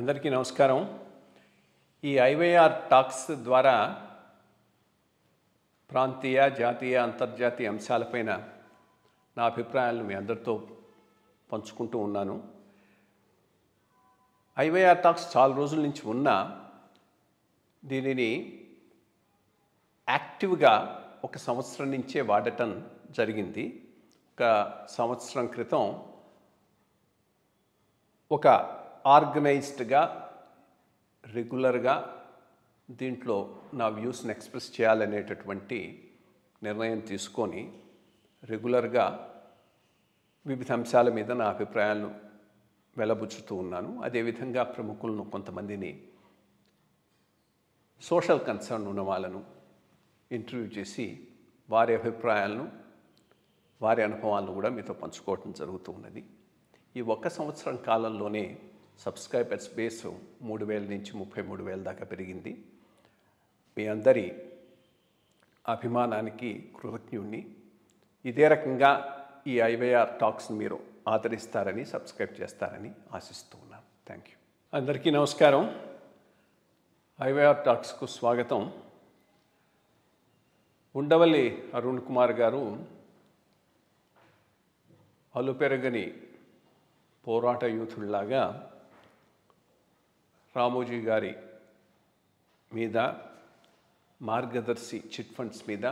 అందరికీ నమస్కారం. ఈ ఐవైఆర్ టాక్స్ ద్వారా ప్రాంతీయ, జాతీయ, అంతర్జాతీయ అంశాలపైన నా అభిప్రాయాలను మీ అందరితో పంచుకుంటూ ఉన్నాను. ఐవైఆర్ టాక్స్ చాలా రోజుల నుంచి ఉన్నా దీనిని యాక్టివ్గా ఒక సంవత్సరం నుంచే వాడటం జరిగింది. ఒక సంవత్సరం క్రితం ఒక ఆర్గనైజ్డ్గా రెగ్యులర్గా దీంట్లో నా వ్యూస్ని ఎక్స్ప్రెస్ చేయాలనేటటువంటి నిర్ణయం తీసుకొని రెగ్యులర్గా వివిధ అంశాల మీద నా అభిప్రాయాలను వెలబుచ్చుతూ ఉన్నాను. అదేవిధంగా ప్రముఖులను కొంతమందిని సోషల్ కన్సర్న్ ఉన్న వాళ్ళను ఇంటర్వ్యూ చేసి వారి అభిప్రాయాలను వారి అనుభవాలను కూడా మీతో పంచుకోవటం జరుగుతూ ఉన్నది. ఈ ఒక్క సంవత్సరం కాలంలోనే సబ్స్క్రైబర్స్ బేస్ 3,000 నుంచి 33,000 దాకా పెరిగింది. మీ అందరి అభిమానానికి కృతజ్ఞుణ్ణి. ఇదే రకంగా ఈ ఐవైఆర్ టాక్స్ని మీరు ఆదరిస్తారని, సబ్స్క్రైబ్ చేస్తారని ఆశిస్తూ ఉన్నాను. Thank you. అందరికీ నమస్కారం. ఐవైఆర్ టాక్స్కు స్వాగతం. ఉండవల్లి అరుణ్ కుమార్ గారు అలుపెరగని పోరాట యూతుల్లాగా రామోజీ గారి మీద, మార్గదర్శి చిట్ ఫండ్స్ మీద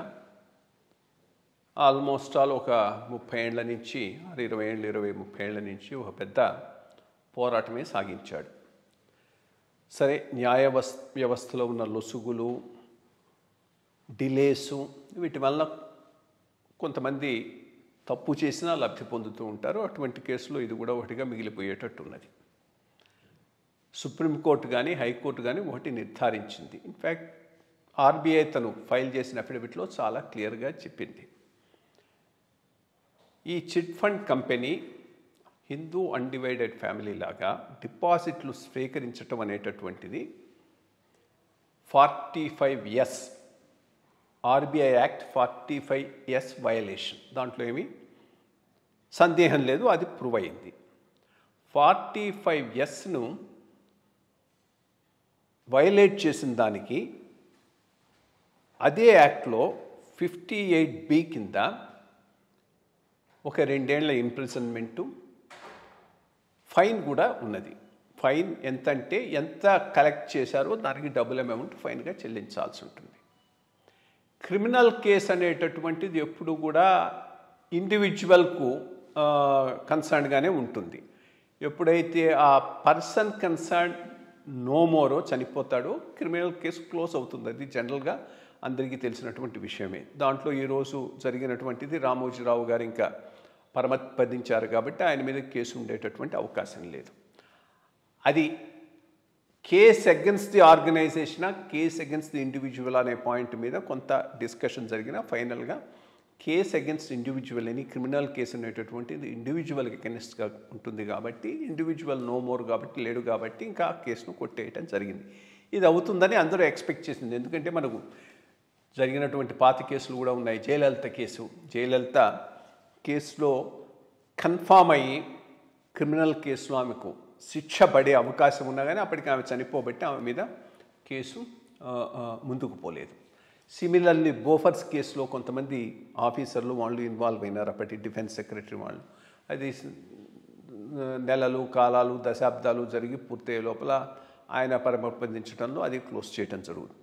ఆల్మోస్ట్ ఆల్ ఒక 30 ఏళ్ల నుంచి 20 ఏళ్ళు 30 ఏళ్ల నుంచి ఒక పెద్ద పోరాటమే సాగించాడు. సరే, న్యాయ వ్యవస్థలో ఉన్న లొసుగులు, డిలేసు, వీటి వల్ల కొంతమంది తప్పు చేసినా లబ్ధి పొందుతూ ఉంటారు. అటువంటి కేసులో ఇది కూడా ఒకటిగా మిగిలిపోయేటట్టు ఉన్నది. సుప్రీంకోర్టు కానీ హైకోర్టు కానీ ఒకటి నిర్ధారించింది. ఇన్ఫ్యాక్ట్ ఆర్బీఐ తను ఫైల్ చేసిన అఫిడవిట్లో చాలా క్లియర్గా చెప్పింది. ఈ chit fund company Hindu undivided family లాగా డిపాజిట్లు స్వీకరించటం అనేటటువంటిది 45S RBI act 45S violation. దాంట్లో ఏమీ సందేహం లేదు, అది ప్రూవ్ అయింది. 45Sను వయలేట్ చేసిన దానికి అదే యాక్ట్లో 58B కింద ఒక 2 ఏళ్ల ఇంప్రిజన్మెంటు, ఫైన్ కూడా ఉన్నది. ఫైన్ ఎంతంటే ఎంత కలెక్ట్ చేశారో దానికి డబుల్ అమౌంట్ ఫైన్గా చెల్లించాల్సి ఉంటుంది. క్రిమినల్ కేసు అనేటటువంటిది ఎప్పుడు కూడా ఇండివిజువల్కు కన్సర్న్గానే ఉంటుంది. ఎప్పుడైతే ఆ పర్సన్ కన్సర్న్ నో మోరో చనిపోతాడో క్రిమినల్ కేసు క్లోజ్ అవుతుంది. అది జనరల్గా అందరికీ తెలిసినటువంటి విషయమే. దాంట్లో ఈరోజు జరిగినటువంటిది రామోజీరావు గారు ఇంకా పరమపదించారు కాబట్టి ఆయన మీద కేసు ఉండేటటువంటి అవకాశం లేదు. అది కేస్ అగెన్స్ట్ ది ఆర్గనైజేషనా, కేస్ అగెన్స్ట్ ది ఇండివిజువల్ అనే పాయింట్ మీద కొంత డిస్కషన్ జరిగిన ఫైనల్గా కేస్ అగెన్స్ట్ ఇండివిజువల్ అని, క్రిమినల్ కేసు అనేటటువంటిది ఇండివిజువల్కి అగెన్స్ట్గా ఉంటుంది కాబట్టి ఇండివిజువల్ నో మోర్ కాబట్టి లేడు కాబట్టి ఇంకా ఆ కేసును కొట్టేయటం జరిగింది. ఇది అవుతుందని అందరూ ఎక్స్పెక్ట్ చేసింది. ఎందుకంటే మనకు జరిగినటువంటి పాత కేసులు కూడా ఉన్నాయి. జయలలిత కేసు, జయలలిత కేసులో కన్ఫామ్ అయ్యి క్రిమినల్ కేసులో ఆమెకు శిక్ష పడే అవకాశం ఉన్నా కానీ అప్పటికి ఆమె చనిపోబట్టి ఆమె మీద కేసు ముందుకు పోలేదు. సిమిలర్లీ బోఫర్స్ కేసులో కొంతమంది ఆఫీసర్లు వాళ్ళు ఇన్వాల్వ్ అయినారు. అప్పటి డిఫెన్స్ సెక్రటరీ వాళ్ళు. అది నెలలు, కాలాలు, దశాబ్దాలు జరిగి పూర్తయ్యే లోపల ఆయన పరమపదించడంలో అది క్లోజ్ చేయడం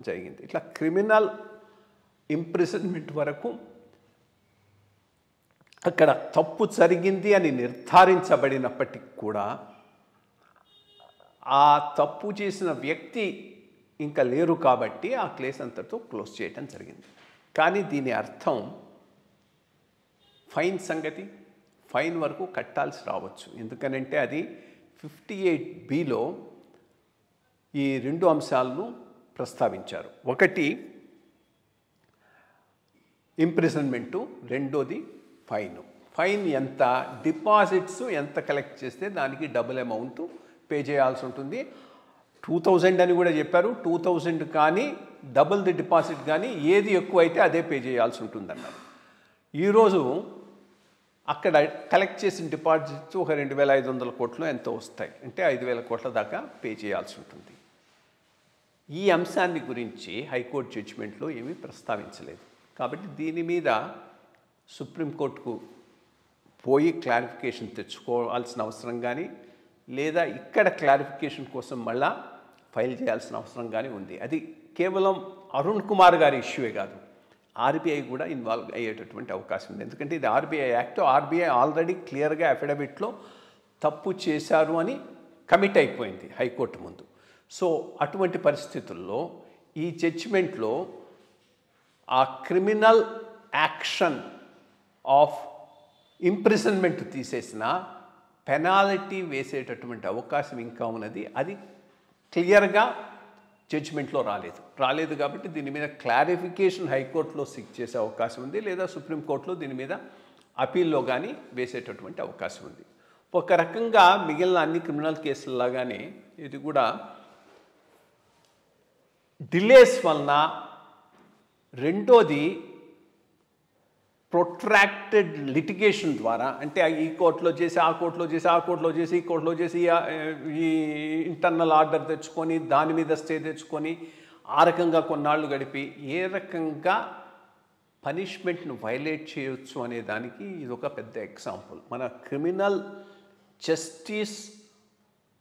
జరిగింది. ఇట్లా క్రిమినల్ ఇంప్రిజన్మెంట్ వరకు అక్కడ తప్పు జరిగింది అని నిర్ధారించబడినప్పటికీ కూడా ఆ తప్పు చేసిన వ్యక్తి ఇంకా లేరు కాబట్టి ఆ కేసు అంతటితో క్లోజ్ చేయటం జరిగింది. కానీ దీని అర్థం ఫైన్ సంగతి, ఫైన్ వరకు కట్టాల్సి రావచ్చు. ఎందుకనంటే అది 58Bలో ఈ 2 అంశాలను ప్రస్తావించారు. ఒకటి ఇంప్రిజన్మెంటు, రెండోది ఫైన్. ఫైన్ ఎంత, డిపాజిట్స్ ఎంత కలెక్ట్ చేస్తే దానికి డబుల్ అమౌంట్ పే చేయాల్సి ఉంటుంది. 2000 అని కూడా చెప్పారు. 2000 కానీ డబుల్ ది డిపాజిట్ కానీ ఏది ఎక్కువ అయితే అదే పే చేయాల్సి ఉంటుందన్నారు. ఈరోజు అక్కడ కలెక్ట్ చేసిన డిపాజిట్స్ ఒక 2,500 కోట్లు ఎంతో వస్తాయి, అంటే 5,000 కోట్ల దాకా పే చేయాల్సి ఉంటుంది. ఈ అంశాన్ని గురించి హైకోర్టు జడ్జిమెంట్లో ఏమీ ప్రస్తావించలేదు. కాబట్టి దీని మీద సుప్రీంకోర్టుకు పోయి క్లారిఫికేషన్ తెచ్చుకోవాల్సిన అవసరం కానీ, లేదా ఇక్కడ క్లారిఫికేషన్ కోసం మళ్ళా ఫైల్ చేయాల్సిన అవసరం కానీ ఉంది. అది కేవలం అరుణ్ కుమార్ గారి ఇష్యూయే కాదు, ఆర్బీఐ కూడా ఇన్వాల్వ్ అయ్యేటటువంటి అవకాశం ఉంది. ఎందుకంటే ఇది ఆర్బీఐ యాక్ట్, ఆర్బీఐ ఆల్రెడీ క్లియర్గా అఫిడవిట్లో తప్పు చేశారు అని కమిట్ అయిపోయింది హైకోర్టు ముందు. సో అటువంటి పరిస్థితుల్లో ఈ జడ్జిమెంట్లో ఆ క్రిమినల్ యాక్షన్ ఆఫ్ ఇంప్రిజన్మెంట్ తీసేసిన పెనాల్టీ వేసేటటువంటి అవకాశం ఇంకా ఉన్నది. అది క్లియర్గా జడ్జిమెంట్లో రాలేదు కాబట్టి దీని మీద క్లారిఫికేషన్ హైకోర్టులో సిక్ చేసే అవకాశం ఉంది, లేదా సుప్రీంకోర్టులో దీని మీద అపీల్లో కానీ వేసేటటువంటి అవకాశం ఉంది. ఒక రకంగా మిగిలిన అన్ని క్రిమినల్ కేసుల్లాగానే ఇది కూడా డిలేస్ వలన, రెండోది ప్రొట్రాక్టెడ్ లిటిగేషన్ ద్వారా, అంటే ఈ కోర్టులో చేసి ఆ కోర్టులో చేసి ఆ కోర్టులో చేసి ఈ కోర్టులో చేసి ఈ ఇంటర్నల్ ఆర్డర్ తెచ్చుకొని దాని మీద స్టే తెచ్చుకొని ఆ రకంగా కొన్నాళ్ళు గడిపి ఏ రకంగా పనిష్మెంట్ను వైలేట్ చేయొచ్చు అనే దానికి ఇది ఒక పెద్ద ఎగ్జాంపుల్. మన క్రిమినల్ జస్టిస్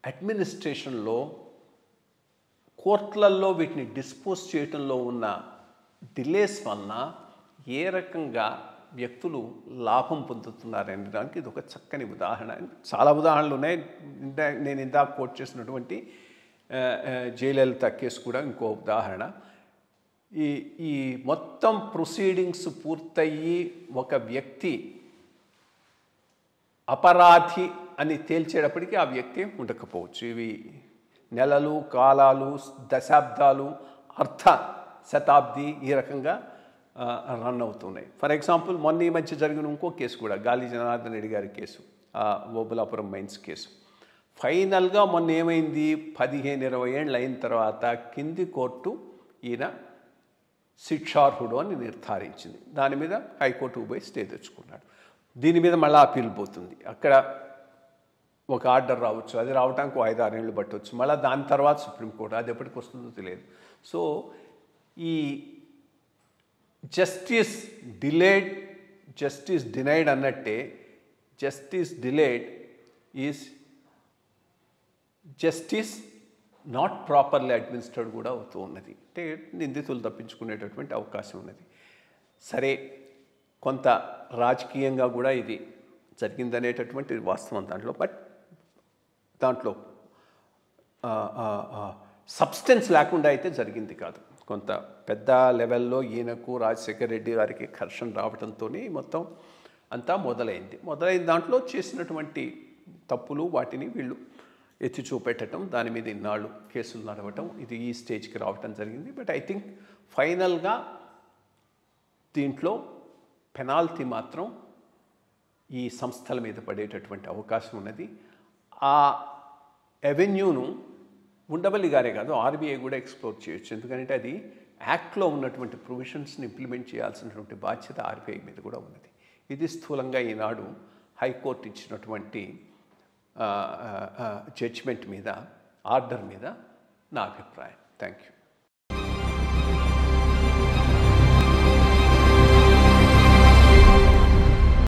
అడ్మినిస్ట్రేషన్లో కోర్టులలో వీటిని డిస్పోజ్ చేయడంలో ఉన్న డిలేస్ వలన ఏ రకంగా వ్యక్తులు లాభం పొందుతున్నారనే దానికి ఇది ఒక చక్కని ఉదాహరణ. చాలా ఉదాహరణలు ఉన్నాయి. నేను ఇందాక కోట్ చేసినటువంటి జయలలిత కేసు కూడా ఇంకో ఉదాహరణ. ఈ మొత్తం ప్రొసీడింగ్స్ పూర్తయ్యి ఒక వ్యక్తి అపరాధి అని తేల్చేటప్పటికీ ఆ వ్యక్తి ఉండకపోవచ్చు. ఇవి నెలలు, కాలాలు, దశాబ్దాలు, అర్ధ శతాబ్ది ఈ రకంగా రన్ అవుతున్నాయి. ఫర్ ఎగ్జాంపుల్ మొన్న ఈ మధ్య జరిగిన ఇంకో కేసు కూడా గాలి జనార్దన్ రెడ్డి గారి కేసు, ఓబులాపురం మైన్స్ కేసు. ఫైనల్గా మొన్న ఏమైంది, 15-20 ఏళ్ళు అయిన తర్వాత కింది కోర్టు ఈయన శిక్షార్హుడు అని నిర్ధారించింది. దాని మీద హైకోర్టుకు పోయి స్టే తెచ్చుకున్నాడు. దీని మీద మళ్ళీ అప్పీల్ పోతుంది. అక్కడ ఒక ఆర్డర్ రావచ్చు, అది రావడానికి 5-6 ఏళ్ళు పట్టవచ్చు. మళ్ళీ దాని తర్వాత సుప్రీంకోర్టు, అది ఎప్పటికి వస్తుందో తెలియదు. సో ఈ జస్టిస్ డిలేడ్, జస్టిస్ డినైడ్ అన్నట్టే justice delayed is justice not properly administered కూడా అవుతూ ఉన్నది. అంటే నిందితులు తప్పించుకునేటటువంటి అవకాశం ఉన్నది. సరే, కొంత రాజకీయంగా కూడా ఇది జరిగిందనేటటువంటి వాస్తవం దాంట్లో. బట్ దాంట్లో సబ్స్టెన్స్ లేకుండా అయితే జరిగింది కాదు. కొంత పెద్ద లెవెల్లో ఈయనకు రాజశేఖర్ రెడ్డి గారికి ఘర్షణ రావడంతో మొత్తం అంతా మొదలైన దాంట్లో చేసినటువంటి తప్పులు వాటిని వీళ్ళు ఎత్తి చూపెట్టడం, దాని మీద ఇన్నాళ్ళు కేసులు నడవటం, ఇది ఈ స్టేజ్కి రావటం జరిగింది. బట్ ఐ థింక్ ఫైనల్గా దీంట్లో పెనాల్టీ మాత్రం ఈ సంస్థల మీద పడేటటువంటి అవకాశం ఉన్నది. ఆ అవెన్యూను ఉండవల్లి గారే కాదు, ఆర్బీఐ కూడా ఎక్స్ప్లోర్ చేయొచ్చు. ఎందుకంటే అది యాక్ట్లో ఉన్నటువంటి ప్రొవిజన్స్ని ఇంప్లిమెంట్ చేయాల్సినటువంటి బాధ్యత ఆర్బీఐ మీద కూడా ఉన్నది. ఇది స్థూలంగా ఈనాడు హైకోర్టు ఇచ్చినటువంటి జడ్జిమెంట్ మీద, ఆర్డర్ మీద నా అభిప్రాయం. Thank you.